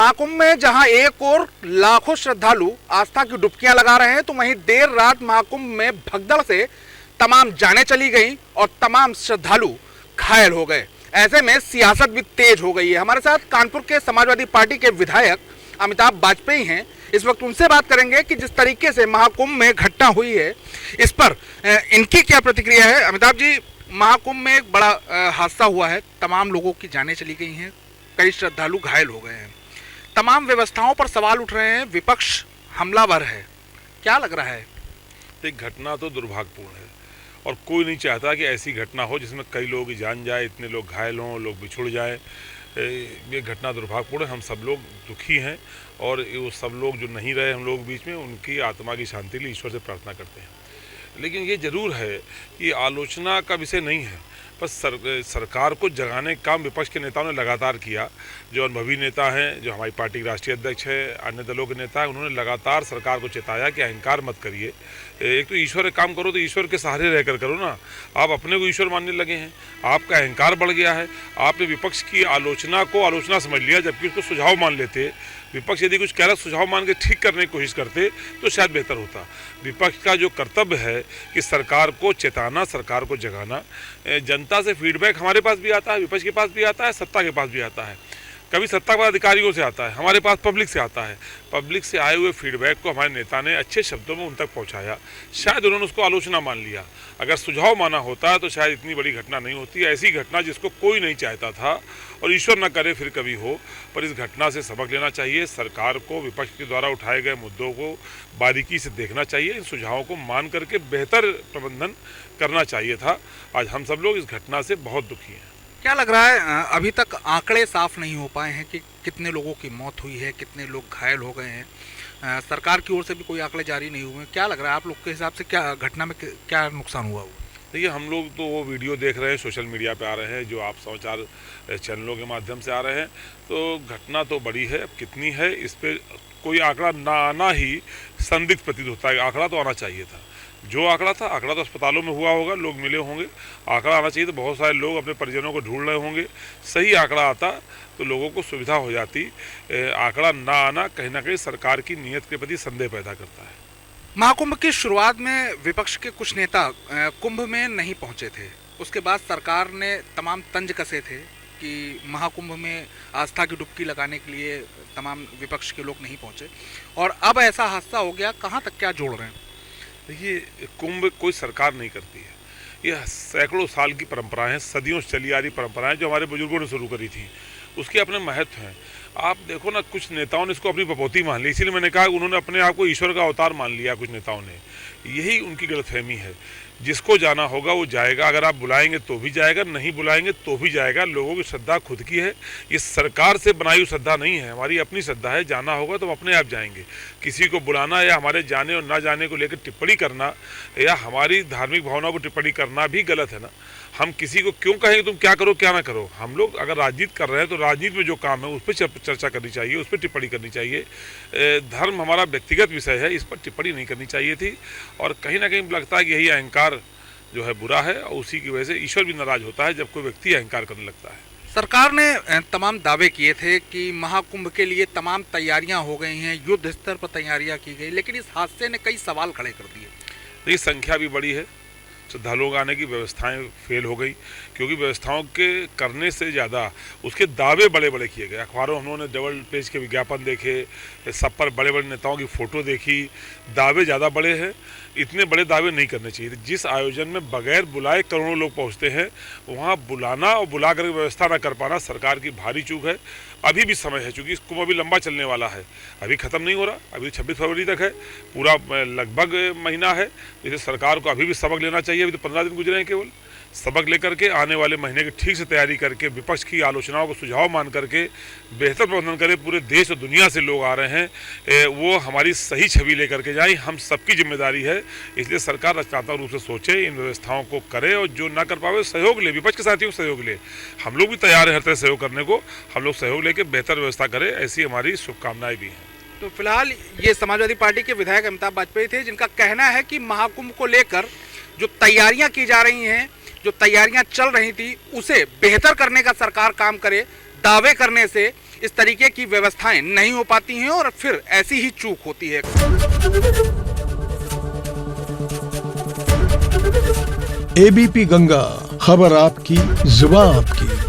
महाकुंभ में जहां एक और लाखों श्रद्धालु आस्था की डुबकियां लगा रहे हैं, तो वहीं देर रात महाकुंभ में भगदड़ से तमाम जानें चली गईं और तमाम श्रद्धालु घायल हो गए। ऐसे में सियासत भी तेज हो गई है। हमारे साथ कानपुर के समाजवादी पार्टी के विधायक अमिताभ वाजपेयी हैं। इस वक्त उनसे बात करेंगे कि जिस तरीके से महाकुंभ में घटना हुई है, इस पर इनकी क्या प्रतिक्रिया है। अमिताभ जी, महाकुंभ में एक बड़ा हादसा हुआ है, तमाम लोगों की जानें चली गई हैं, कई श्रद्धालु घायल हो गए हैं, तमाम व्यवस्थाओं पर सवाल उठ रहे हैं, विपक्ष हमलावर है, क्या लग रहा है? एक घटना तो दुर्भाग्यपूर्ण है और कोई नहीं चाहता कि ऐसी घटना हो जिसमें कई लोगों की जान जाए, इतने लोग घायल हों, लोग बिछुड़ जाए। ये घटना दुर्भाग्यपूर्ण है। हम सब लोग दुखी हैं और वो सब लोग जो नहीं रहे हम लोग बीच में, उनकी आत्मा की शांति के लिए ईश्वर से प्रार्थना करते हैं। लेकिन ये जरूर है कि आलोचना का विषय नहीं है, बस सरकार को जगाने का काम विपक्ष के नेताओं ने लगातार किया। जो अनुभवी नेता हैं, जो हमारी पार्टी के राष्ट्रीय अध्यक्ष है, अन्य दलों के नेता हैं, उन्होंने लगातार सरकार को चेताया कि अहंकार मत करिए। एक तो ईश्वर का काम करो तो ईश्वर के सहारे रहकर करो ना। आप अपने को ईश्वर मानने लगे हैं, आपका अहंकार बढ़ गया है। आपने विपक्ष की आलोचना को आलोचना समझ लिया, जबकि उसको सुझाव मान लेते। विपक्ष यदि कुछ कह रहा सुझाव मान के ठीक करने की कोशिश करते तो शायद बेहतर होता। विपक्ष का जो कर्तव्य है कि सरकार को चेताना, सरकार को जगाना। जनता से फीडबैक हमारे पास भी आता है, विपक्ष के पास भी आता है, सत्ता के पास भी आता है। कभी सत्ता के अधिकारियों से आता है, हमारे पास पब्लिक से आता है। पब्लिक से आए हुए फीडबैक को हमारे नेता ने अच्छे शब्दों में उन तक पहुंचाया। शायद उन्होंने उसको आलोचना मान लिया। अगर सुझाव माना होता तो शायद इतनी बड़ी घटना नहीं होती। ऐसी घटना जिसको कोई नहीं चाहता था और ईश्वर न करे फिर कभी हो, पर इस घटना से सबक लेना चाहिए। सरकार को विपक्ष के द्वारा उठाए गए मुद्दों को बारीकी से देखना चाहिए, इन सुझावों को मान करके बेहतर प्रबंधन करना चाहिए था। आज हम सब लोग इस घटना से बहुत दुखी हैं। क्या लग रहा है, अभी तक आंकड़े साफ नहीं हो पाए हैं कि कितने लोगों की मौत हुई है, कितने लोग घायल हो गए हैं। सरकार की ओर से भी कोई आंकड़े जारी नहीं हुए। क्या लग रहा है आप लोग के हिसाब से, क्या घटना में क्या नुकसान हुआ? देखिए, हम लोग तो वो वीडियो देख रहे हैं, सोशल मीडिया पे आ रहे हैं, जो आप समाचार चैनलों के माध्यम से आ रहे हैं। तो घटना तो बड़ी है, अब कितनी है इस पर कोई आंकड़ा ना आना ही संदिग्ध प्रतीत होता है। आंकड़ा तो आना चाहिए था। जो आंकड़ा था, आंकड़ा तो अस्पतालों में हुआ होगा, लोग मिले होंगे। आंकड़ा आना चाहिए तो बहुत सारे लोग अपने परिजनों को ढूंढ रहे होंगे। सही आंकड़ा आता तो लोगों को सुविधा हो जाती। आंकड़ा ना आना कहीं ना कहीं सरकार की नीयत के प्रति संदेह पैदा करता है। महाकुंभ की शुरुआत में विपक्ष के कुछ नेता कुंभ में नहीं पहुंचे थे। उसके बाद सरकार ने तमाम तंज कसे थे कि महाकुंभ में आस्था की डुबकी लगाने के लिए तमाम विपक्ष के लोग नहीं पहुंचे, और अब ऐसा हादसा हो गया। कहाँ तक क्या जोड़ रहे हैं? देखिए, कुंभ कोई सरकार नहीं करती है। यह सैकड़ों साल की परंपराएं हैं, सदियों से चली आ रही परंपराएं जो हमारे बुजुर्गों ने शुरू करी थी। उसके अपने महत्व हैं। आप देखो ना, कुछ नेताओं ने इसको अपनी बपौती मान ली। इसीलिए मैंने कहा उन्होंने अपने आप को ईश्वर का अवतार मान लिया। कुछ नेताओं ने, यही उनकी गलतफहमी है। जिसको जाना होगा वो जाएगा। अगर आप बुलाएंगे तो भी जाएगा, नहीं बुलाएंगे तो भी जाएगा। लोगों की श्रद्धा खुद की है, ये सरकार से बनाई हुई श्रद्धा नहीं है, हमारी अपनी श्रद्धा है। जाना होगा तो हम अपने आप जाएंगे। किसी को बुलाना या हमारे जाने और ना जाने को लेकर टिप्पणी करना या हमारी धार्मिक भावनाओं को टिप्पणी करना भी गलत है ना। हम किसी को क्यों कहेंगे तुम क्या करो क्या ना करो। हम लोग अगर राजनीति कर रहे हैं तो राजनीति में जो काम है उस पर चर्चा करनी चाहिए, उस पर टिप्पणी करनी चाहिए। धर्म हमारा व्यक्तिगत विषय है, इस पर टिप्पणी नहीं करनी चाहिए थी। और कहीं ना कहीं लगता है कि यही अहंकार जो है बुरा है, और उसी की वजह से ईश्वर भी नाराज होता है जब कोई व्यक्ति अहंकार करने लगता है। सरकार ने तमाम दावे किए थे कि महाकुंभ के लिए तमाम तैयारियां हो गई हैं, युद्ध स्तर पर तैयारियां की गई, लेकिन इस हादसे ने कई सवाल खड़े कर दिए। तो ये संख्या भी बड़ी है, श्रद्धालुओं आने की व्यवस्थाएं फेल हो गई, क्योंकि व्यवस्थाओं के करने से ज़्यादा उसके दावे बड़े बड़े किए गए। अखबारों हमने डबल पेज के विज्ञापन देखे, सब पर बड़े बड़े नेताओं की फ़ोटो देखी, दावे ज़्यादा बड़े हैं। इतने बड़े दावे नहीं करने चाहिए थे। जिस आयोजन में बगैर बुलाए करोड़ों लोग पहुंचते हैं, वहां बुलाना और बुला कर व्यवस्था न कर पाना सरकार की भारी चूक है। अभी भी समय है, चूँकि कुंभ अभी लंबा चलने वाला है, अभी ख़त्म नहीं हो रहा, अभी 26 फरवरी तक है, पूरा लगभग महीना है। इसे सरकार को अभी भी सबक लेना चाहिए। अभी तो 15 दिन गुजरे हैं केवल। सबक लेकर के आने वाले महीने की ठीक से तैयारी करके, विपक्ष की आलोचनाओं को सुझाव मान करके बेहतर प्रबंधन करें। पूरे देश और दुनिया से लोग आ रहे हैं, वो हमारी सही छवि लेकर के जाएं, हम सबकी जिम्मेदारी है। इसलिए सरकार रचनात्मक रूप से सोचे, इन व्यवस्थाओं को करे, और जो ना कर पावे सहयोग ले, विपक्ष के साथियों को सहयोग ले। हम लोग भी तैयार हैं हर तरह सहयोग करने को। हम लोग सहयोग लेके बेहतर व्यवस्था करें, ऐसी हमारी शुभकामनाएं भी हैं। तो फिलहाल ये समाजवादी पार्टी के विधायक अमिताभ वाजपेयी थे, जिनका कहना है कि महाकुंभ को लेकर जो तैयारियां की जा रही हैं, जो तैयारियां चल रही थी, उसे बेहतर करने का सरकार काम करे। दावे करने से इस तरीके की व्यवस्थाएं नहीं हो पाती हैं और फिर ऐसी ही चूक होती है। एबीपी गंगा, खबर आपकी, जुबान आपकी।